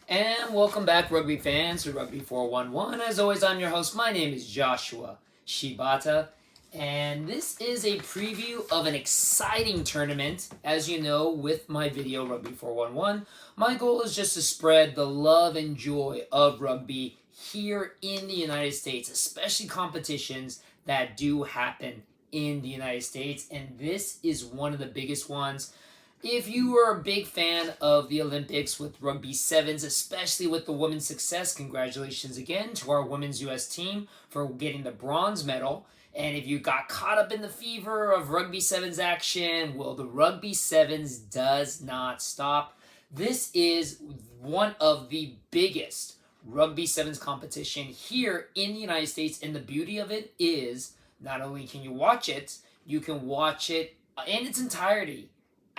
And welcome back, rugby fans, to Rugby411. As always, I'm your host. My name is Joshua Shibata, and this is a preview of an exciting tournament. As you know, with my video, Rugby411, my goal is just to spread the love and joy of rugby here in the United States, especially competitions that do happen in the United States, and this is one of the biggest ones. If you are a big fan of the Olympics with Rugby Sevens, especially with the women's success, congratulations again to our women's U.S. team for getting the bronze medal. And if you got caught up in the fever of Rugby Sevens action, well, the Rugby Sevens does not stop. This is one of the biggest Rugby Sevens competition here in the United States, and the beauty of it is not only can you watch it, you can watch it in its entirety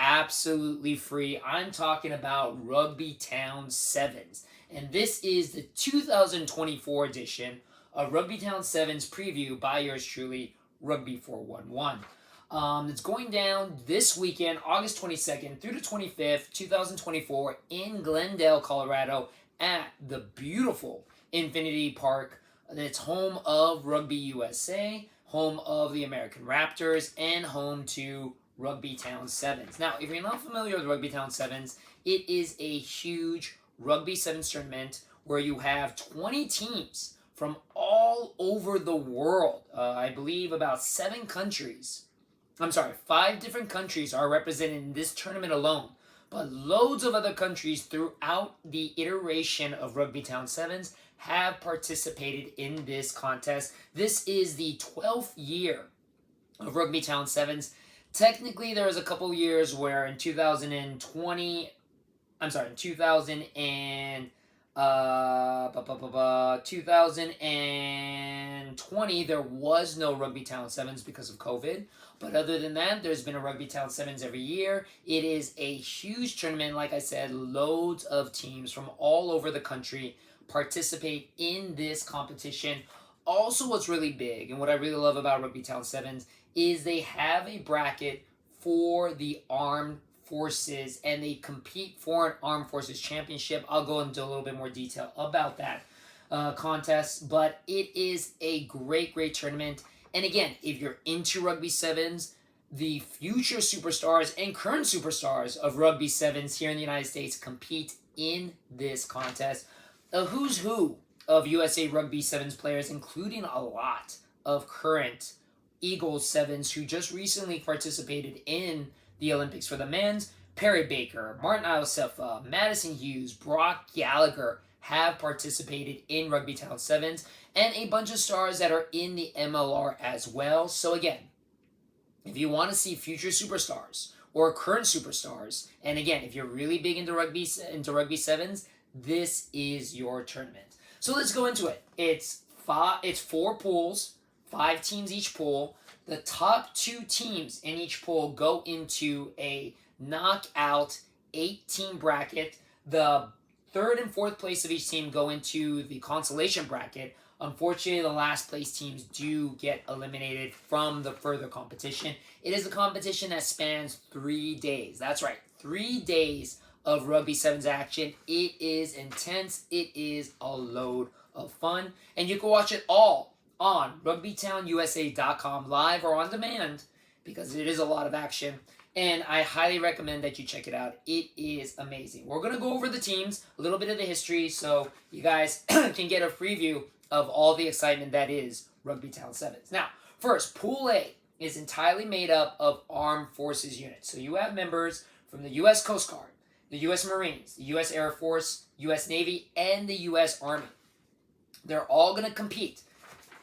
absolutely free. I'm talking about RugbyTowns Sevens, and this is the 2024 edition of RugbyTowns Sevens preview by yours truly, Rugby411. It's going down this weekend, August 22nd through the 25th, 2024, in Glendale, Colorado, at the beautiful Infinity Park. It's home of Rugby USA, home of the American Raptors, and home to RugbyTowns Sevens. Now, if you're not familiar with RugbyTowns Sevens, it is a huge Rugby Sevens tournament where you have 20 teams from all over the world. I believe about 5 different countries are represented in this tournament alone, but loads of other countries throughout the iteration of RugbyTowns Sevens have participated in this contest. This is the 12th year of RugbyTowns Sevens. Technically, there was a couple years where in 2020, there was no RugbyTown Sevens because of COVID. But other than that, there's been a RugbyTown Sevens every year. It is a huge tournament. Like I said, loads of teams from all over the country participate in this competition. Also, what's really big and what I really love about RugbyTown Sevens is they have a bracket for the armed forces, and they compete for an armed forces championship. I'll go into a little bit more detail about that contest, but it is a great tournament. And again, if you're into Rugby Sevens, the future superstars and current superstars of Rugby Sevens here in the United States compete in this contest. A who's who of USA Rugby Sevens players, including a lot of current Eagles Sevens who just recently participated in the Olympics for the men's. Perry Baker, Martin Iosefa, Madison Hughes, Brock Gallagher have participated in RugbyTown Sevens, and a bunch of stars that are in the MLR as well. So again, if you want to see future superstars or current superstars, and again, if you're really big into Rugby Sevens, this is your tournament. So let's go into it. It's 4 pools. 5 teams each pool. The top 2 teams in each pool go into a knockout 8-team bracket. The 3rd and 4th place of each team go into the consolation bracket. Unfortunately, the last place teams do get eliminated from the further competition. It is a competition that spans 3 days. That's right, 3 days of Rugby Sevens action. It is intense. It is a load of fun. And you can watch it all on RugbyTownUSA.com live or on demand, because it is a lot of action, and I highly recommend that you check it out. It is amazing. We're going to go over the teams, a little bit of the history, so you guys can get a preview of all the excitement that is RugbyTown Sevens. Now, first, Pool A is entirely made up of armed forces units. So you have members from the U.S. Coast Guard, the U.S. Marines, the U.S. Air Force, U.S. Navy, and the U.S. Army. They're all going to compete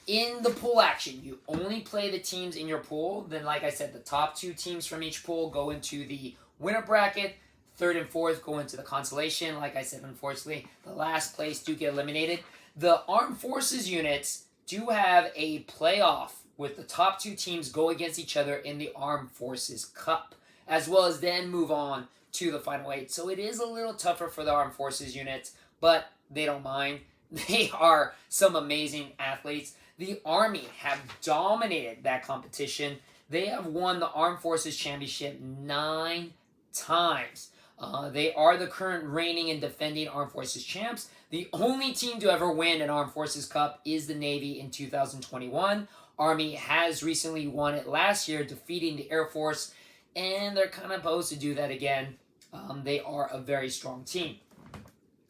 in the pool action. You only play the teams in your pool. Then, like I said, the top 2 teams from each pool go into the winner bracket. 3rd and 4th go into the consolation. Like I said, unfortunately, the last place do get eliminated. The armed forces units do have a playoff with the top 2 teams go against each other in the Armed Forces Cup, as well as then move on to the final 8. So it is a little tougher for the armed forces units, but they don't mind. They are some amazing athletes. The Army have dominated that competition. They have won the Armed Forces Championship 9 times. They are the current reigning and defending Armed Forces champs. The only team to ever win an Armed Forces Cup is the Navy in 2021. Army has recently won it last year, defeating the Air Force, and they're kind of supposed to do that again. They are a very strong team.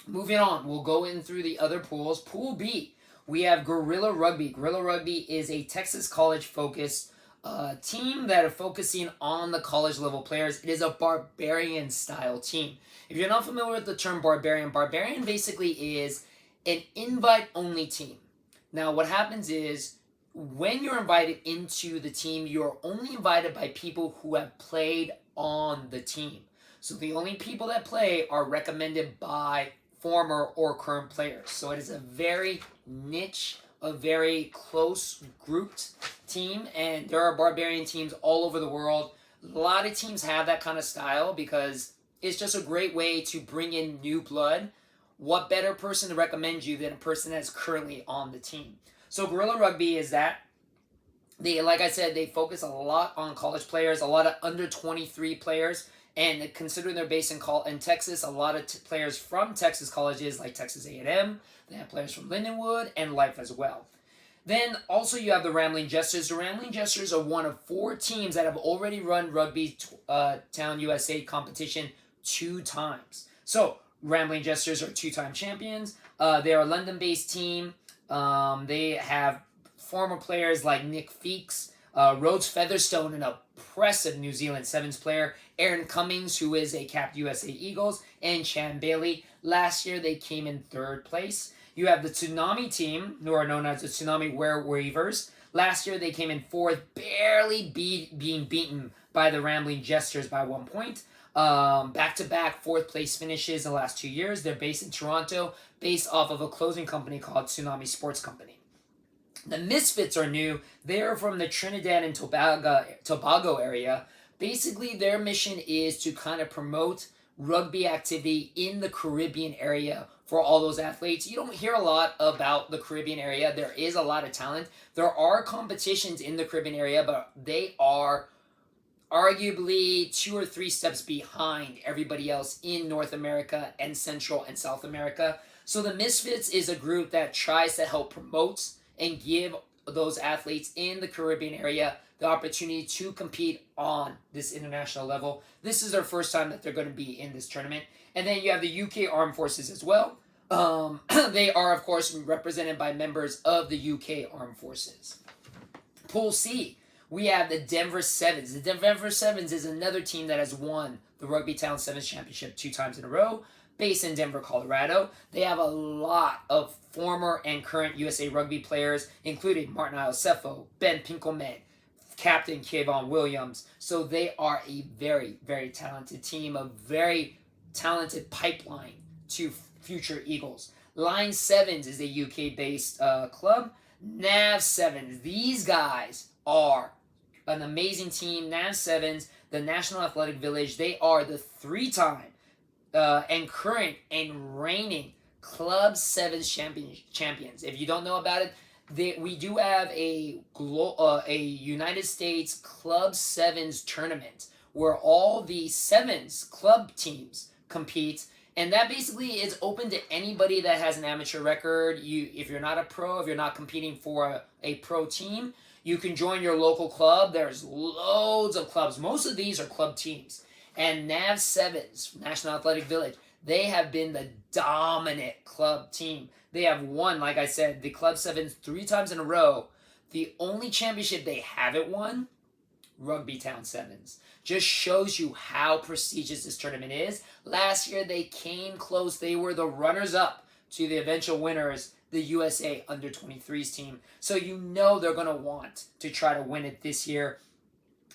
Moving on, we'll go in through the other pools. Pool B, we have Guerrilla Rugby. Guerrilla Rugby is a Texas college-focused team that are focusing on the college level players. It is a barbarian style team. If you're not familiar with the term barbarian, barbarian basically is an invite only team. Now what happens is when you're invited into the team, you're only invited by people who have played on the team. So the only people that play are recommended by former or current players. So it is a very niche, a very close grouped team, and there are barbarian teams all over the world. A lot of teams have that kind of style because it's just a great way to bring in new blood. What better person to recommend you than a person that's currently on the team? So Guerrilla Rugby is that. They, like I said, they focus a lot on college players, a lot of under 23 players. And considering they're based in Texas, a lot of players from Texas colleges like Texas A&M. They have players from Lindenwood and Life as well. Then also you have the Rambling Jesters. The Rambling Jesters are one of 4 teams that have already run Rugby Town USA competition 2 times. So Rambling Jesters are 2-time champions. They are a London-based team. They have former players like Nick Feeks, Rhodes Featherstone, an impressive New Zealand Sevens player, Aaron Cummings, who is a capped USA Eagles, and Chan Bailey. Last year, they came in 3rd place. You have the Tsunami team, who are known as the Tsunami Weavers. Last year, they came in 4th, barely being beaten by the Rambling Jesters by 1 point. Back-to-back 4th place finishes in the last 2 years. They're based in Toronto, based off of a clothing company called Tsunami Sports Company. The Misfits are new. They are from the Trinidad and Tobago area. Basically, their mission is to kind of promote rugby activity in the Caribbean area for all those athletes. You don't hear a lot about the Caribbean area. There is a lot of talent. There are competitions in the Caribbean area, but they are arguably 2 or 3 steps behind everybody else in North America and Central and South America. So the Misfits is a group that tries to help promote and give those athletes in the Caribbean area the opportunity to compete on this international level. This is their first time that they're going to be in this tournament. And then you have the UK Armed Forces as well. They are, of course, represented by members of the UK Armed Forces. Pool C, we have the Denver Sevens. The Denver Sevens is another team that has won the Rugby Town Sevens Championship 2 times in a row, based in Denver, Colorado. They have a lot of former and current USA Rugby players, including Martin Iosefo, Ben Pinkelman, Captain Kayvon Williams. So they are a very, very talented team, a very talented pipeline to future Eagles. Line Sevens is a UK-based club. Nav Sevens, these guys are an amazing team. Nav Sevens, the National Athletic Village, they are the 3-time and current and reigning Club Sevens champions. If you don't know about it, we do have a United States Club Sevens tournament where all the Sevens club teams compete, and that basically is open to anybody that has an amateur record. If you're not a pro, if you're not competing for a pro team, you can join your local club. There's loads of clubs. Most of these are club teams. And NAV Sevens, National Athletic Village, they have been the dominant club team. They have won, like I said, the Club Sevens 3 times in a row. The only championship they haven't won, Rugby Town Sevens. Just shows you how prestigious this tournament is. Last year they came close. They were the runners-up to the eventual winners, the USA Under-23s team. So you know they're going to want to try to win it this year.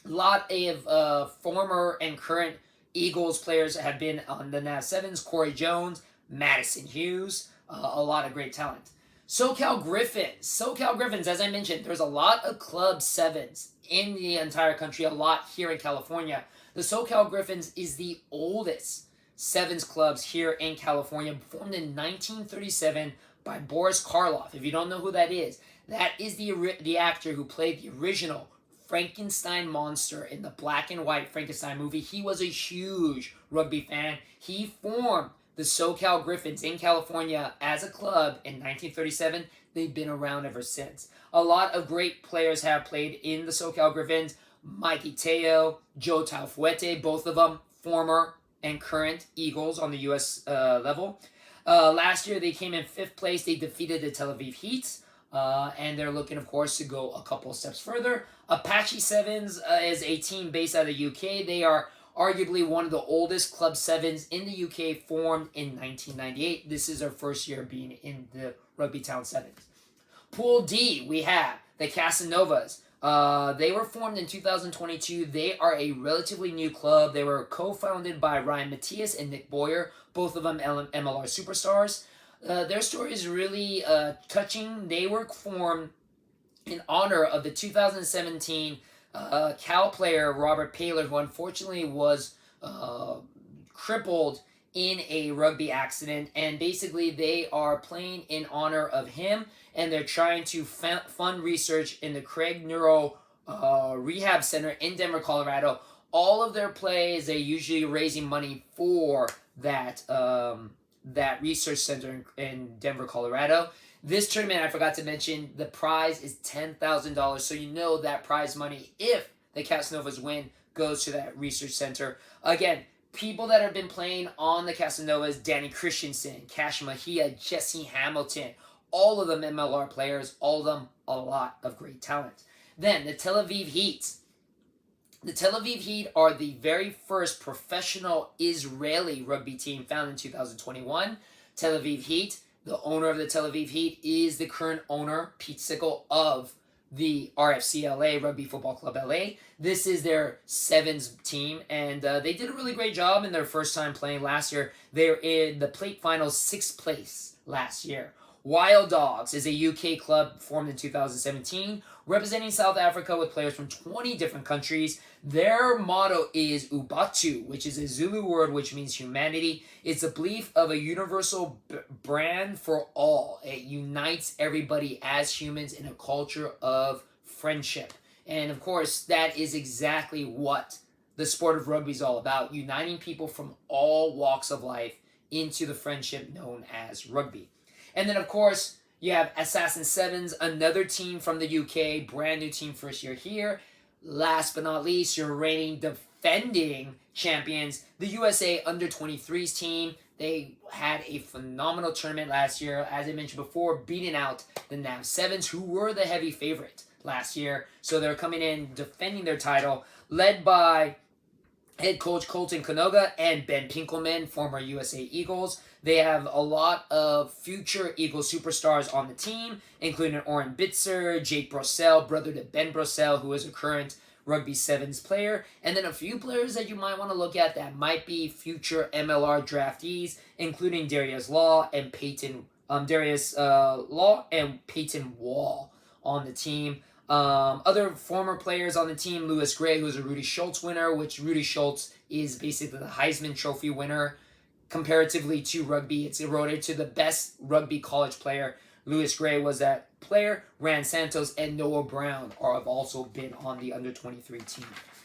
A lot of former and current Eagles players have been on the NAV Sevens. Corey Jones, Madison Hughes, a lot of great talent. SoCal Griffins, as I mentioned, there's a lot of Club Sevens in the entire country, a lot here in California. The SoCal Griffins is the oldest Sevens clubs here in California, formed in 1937 by Boris Karloff. If you don't know who that is the actor who played the original Frankenstein monster in the black and white Frankenstein movie. He was a huge rugby fan. He formed the SoCal Griffins in California as a club in 1937. They've been around ever since. A lot of great players have played in the SoCal Griffins. Mikey Teo, Joe Taufuete, both of them former and current Eagles on the U.S. Level. Last year, they came in 5th place. They defeated the Tel Aviv Heat, and they're looking, of course, to go a couple steps further. Apache Sevens is a team based out of the UK. They are arguably one of the oldest club sevens in the UK, formed in 1998. This is their first year being in the RugbyTowns Sevens. Pool D, we have the Casanovas. They were formed in 2022. They are a relatively new club. They were co-founded by Ryan Matthias and Nick Boyer, both of them MLR superstars. Their story is really touching. They were formed in honor of the 2017 Cal player Robert Paylor, who unfortunately was crippled in a rugby accident, and basically they are playing in honor of him, and they're trying to fund research in the Craig Neuro Rehab Center in Denver, Colorado. All of their plays, they're usually raising money for that that research center in Denver, Colorado. This tournament, I forgot to mention, the prize is $10,000, so you know that prize money, if the Casanovas win, goes to that research center. Again, people that have been playing on the Casanovas: Danny Christensen, Cash Mahia, Jesse Hamilton, all of them MLR players, all of them a lot of great talent. Then the Tel Aviv Heat. The Tel Aviv Heat are the very first professional Israeli rugby team found in 2021. Tel Aviv Heat, the owner of the Tel Aviv Heat, is the current owner, Pete Sickle, of the RFC LA, Rugby Football Club LA. This is their sevens team, and they did a really great job in their first time playing last year. They're in the plate finals, 6th place last year. Wild Dogs is a UK club formed in 2017, representing South Africa with players from 20 different countries. Their motto is Ubatu, which is a Zulu word which means humanity. It's a belief of a universal brand for all. It unites everybody as humans in a culture of friendship. And of course, that is exactly what the sport of rugby is all about, uniting people from all walks of life into the friendship known as rugby. And then, of course, you have Assassin Sevens, another team from the UK, brand new team, first year here. Last but not least, your reigning defending champions, the USA Under-23s team. They had a phenomenal tournament last year, as I mentioned before, beating out the NAV Sevens, who were the heavy favorite last year. So they're coming in defending their title, led by head coach Colton Kanoga and Ben Pinkelman, former USA Eagles. They have a lot of future Eagles superstars on the team, including Oren Bitzer, Jake Brossell, brother to Ben Brossell, who is a current Rugby Sevens player, and then a few players that you might want to look at that might be future MLR draftees, including Darius Law and Peyton Wall on the team. Other former players on the team: Lewis Gray, who's a Rudy Schultz winner, which Rudy Schultz is basically the Heisman Trophy winner. Comparatively to rugby, it's eroded to the best rugby college player. Lewis Gray was that player. Rand Santos and Noah Brown have also been on the Under-23 team.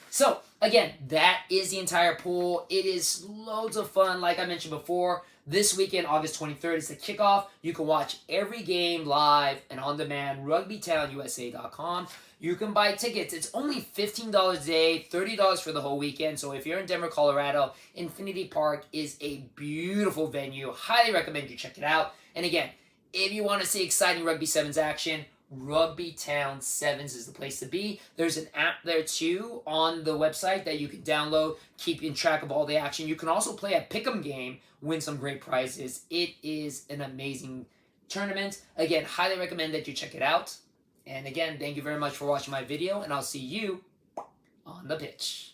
So, again, that is the entire pool. It is loads of fun. Like I mentioned before, this weekend, August 23rd, is the kickoff. You can watch every game live and on demand, RugbyTownUSA.com. You can buy tickets. It's only $15 a day, $30 for the whole weekend. So if you're in Denver, Colorado, Infinity Park is a beautiful venue. Highly recommend you check it out. And again, if you want to see exciting Rugby Sevens action, RugbyTowns Sevens is the place to be. There's an app there too on the website that you can download, keeping track of all the action. You can also play a pick'em game, win some great prizes. It is an amazing tournament. Again, highly recommend that you check it out. And again, thank you very much for watching my video, and I'll see you on the pitch.